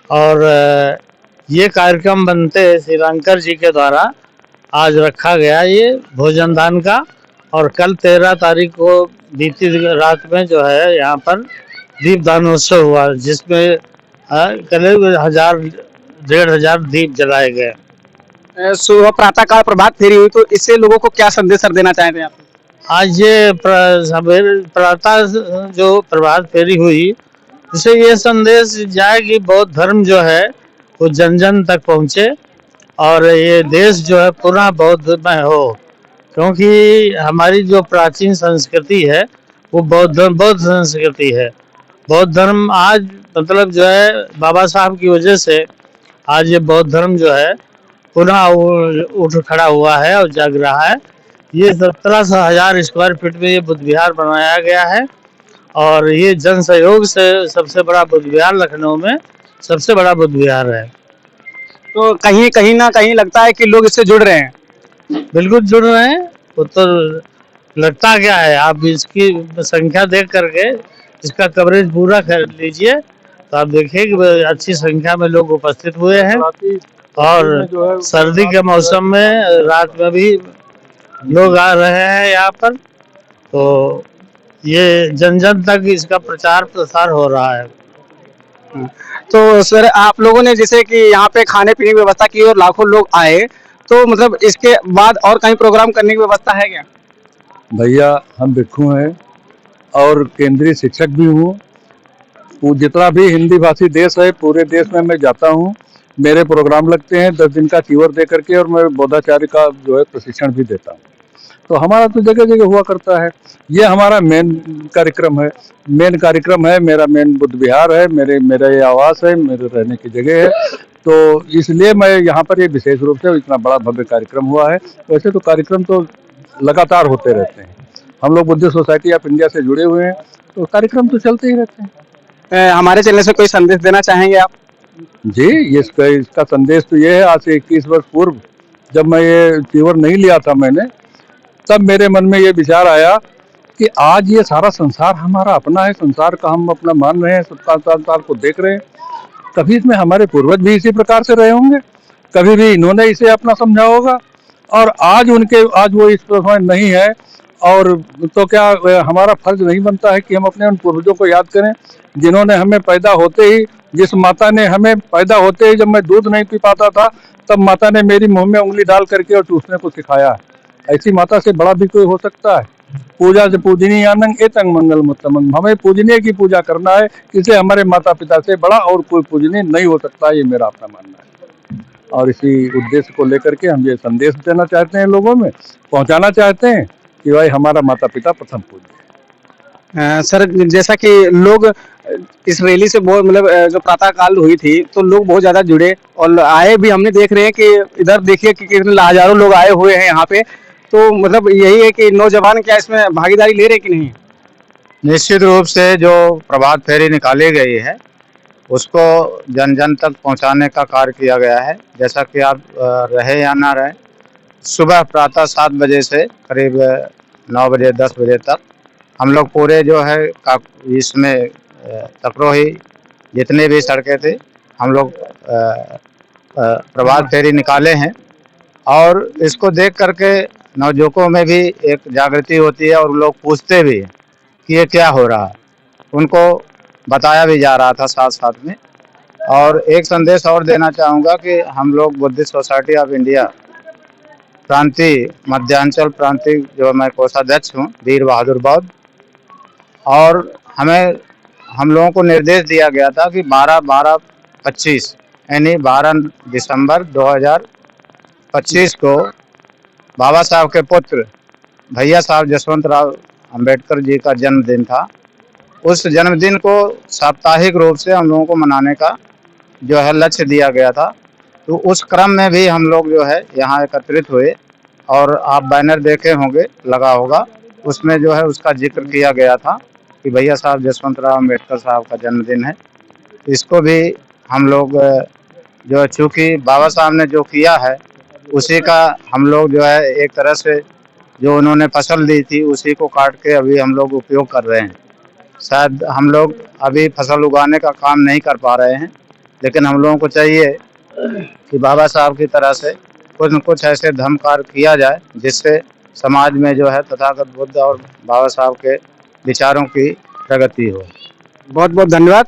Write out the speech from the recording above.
और ये कार्यक्रम बनते श्रीलंकर जी के द्वारा आज रखा गया ये भोजन दान का। और कल 13 तारीख को बीती रात में जो है यहाँ पर दीप दानोत्सव हुआ, जिसमें करीब 1000 दीप जलाए गए। सुबह प्रातः काल प्रभात फेरी हुई, तो इससे लोगों को क्या संदेश सर देना चाहते हैं आप? आज ये सवेरे प्रातः जो प्रभात फेरी हुई, इससे ये संदेश जाए कि बौद्ध धर्म जो है वो जन जन तक पहुँचे और ये देश जो है पुनः बौद्धमय हो, क्योंकि हमारी जो प्राचीन संस्कृति है वो बौद्ध संस्कृति है। बौद्ध धर्म आज मतलब जो है बाबा साहब की वजह से आज ये बौद्ध धर्म जो है पुनः उठ खड़ा हुआ है और जाग रहा है। ये 17,000 स्क्वायर फीट में ये बुद्ध विहार बनाया गया है और ये जन सहयोग से सबसे बड़ा बुद्ध विहार लखनऊ में सबसे बड़ा बुद्ध विहार है। तो कहीं कहीं ना कहीं लगता है कि लोग इससे जुड़ रहे हैं। बिल्कुल जुड़ रहे हैं। वो तो लगता क्या है, आप इसकी संख्या देख करके इसका कवरेज पूरा कर लीजिए तो आप देखिए कि अच्छी संख्या में लोग उपस्थित हुए हैं। और सर्दी के मौसम में रात में भी लोग आ रहे हैं यहाँ पर, तो ये जन जन तक इसका प्रचार प्रसार हो रहा है। तो सर आप लोगों ने जैसे कि यहाँ पे खाने पीने की व्यवस्था की और लाखों लोग आए, तो मतलब इसके बाद और कहीं प्रोग्राम करने की व्यवस्था है क्या? भैया हम भिक्षु हैं और केंद्रीय शिक्षक भी हूँ। जितना भी हिंदी भाषी देश है पूरे देश में मैं जाता हूँ, मेरे प्रोग्राम लगते हैं 10 दिन का चीवर दे करके, और मैं बौद्धाचार्य का जो है प्रशिक्षण भी देता हूँ। तो हमारा तो जगह जगह हुआ करता है। ये हमारा मेन कार्यक्रम है। मेरा मेन बुद्ध विहार है, मेरा ये आवास है, मेरे रहने की जगह है। तो इसलिए मैं यहाँ पर ये विशेष रूप से इतना बड़ा भव्य कार्यक्रम हुआ है। वैसे तो कार्यक्रम तो लगातार होते रहते हैं। हम लोग बुद्धिस्ट सोसाइटी ऑफ इंडिया से जुड़े हुए हैं, तो कार्यक्रम तो चलते ही रहते हैं। हमारे चैनल से कोई संदेश देना चाहेंगे आप? जी, इसका संदेश तो ये है, आज से 21 वर्ष पूर्व जब मैं ये चीवर नहीं लिया था मैंने, तब मेरे मन में ये विचार आया कि आज ये सारा संसार हमारा अपना है, संसार का हम अपना मान रहे हैं, सबका संसार को देख रहे हैं। कभी इसमें हमारे पूर्वज भी इसी प्रकार से रहे होंगे, कभी भी इन्होंने इसे अपना समझा होगा, और आज वो इस प्रकार नहीं है। और तो क्या हमारा फर्ज नहीं बनता है कि हम अपने उन पूर्वजों को याद करें, जिन्होंने हमें पैदा होते ही, जिस माता ने हमें पैदा होते ही, जब मैं दूध नहीं पी पाता था, तब माता ने मेरी मुंह में उंगली डाल करके और चूसने को सिखाया है। ऐसी माता से बड़ा भी कोई हो सकता है? पूजा से पूजनीय आनंद एतंग मंगल मुत्तमंग। हमें पूजनीय की पूजा करना है, इसे हमारे माता पिता से बड़ा और कोई पूजनीय नहीं हो सकता। ये मेरा अपना मानना है, और इसी उद्देश्य को लेकर के हम ये संदेश देना चाहते हैं, लोगों में पहुंचाना चाहते हैं कि भाई हमारा माता पिता प्रथम पूज्य। सर जैसा कि लोग इस रैली से बहुत मतलब जो प्रातः काल हुई थी, तो लोग बहुत ज्यादा जुड़े और आए भी। हमने देख रहे हैं कि इधर देखिए कि कितने हजारों लोग आए हुए हैं यहाँ पे। तो मतलब यही है कि नौजवान क्या इसमें भागीदारी ले रहे कि नहीं? निश्चित रूप से जो प्रभात फेरी निकाली गई है उसको जन जन तक पहुंचाने का कार्य किया गया है। जैसा कि आप रहे या ना रहे, सुबह प्रातः 7 बजे से करीब 9 बजे 10 बजे तक हम लोग पूरे जो है इसमें तकरोही जितने भी सड़कें थे हम लोग प्रभात फेरी निकाले हैं। और इसको देख करके नवयुवकों में भी एक जागृति होती है और लोग पूछते भी हैं कि ये क्या हो रहा है, उनको बताया भी जा रहा था साथ साथ में। और एक संदेश और देना चाहूँगा कि हम लोग बुद्धिस्ट सोसाइटी ऑफ इंडिया प्रांतीय मध्यांचल प्रांतीय जो मैं कोषाध्यक्ष हूँ वीर बहादुर बौद्ध, और हम लोगों को निर्देश दिया गया था कि 12-12-25 यानी 12 दिसंबर 2025 को बाबा साहब के पुत्र भैया साहब जसवंत राव अम्बेडकर जी का जन्मदिन था। उस जन्मदिन को साप्ताहिक रूप से हम लोगों को मनाने का जो है लक्ष्य दिया गया था। तो उस क्रम में भी हम लोग जो है यहाँ एकत्रित हुए, और आप बैनर देखे होंगे, लगा होगा, उसमें जो है उसका जिक्र किया गया था कि भैया साहब जसवंत राव अम्बेडकर साहब का जन्मदिन है। इसको भी हम लोग जो है चूँकि बाबा साहब ने जो किया है उसी का हम लोग जो है एक तरह से जो उन्होंने फसल दी थी उसी को काट के अभी हम लोग उपयोग कर रहे हैं। शायद हम लोग अभी फसल उगाने का काम नहीं कर पा रहे हैं, लेकिन हम लोगों को चाहिए कि बाबा साहब की तरह से कुछ न कुछ ऐसे धर्म कार्य किया जाए जिससे समाज में जो है तथागत बुद्ध और बाबा साहब के विचारों की प्रगति हो। बहुत बहुत धन्यवाद।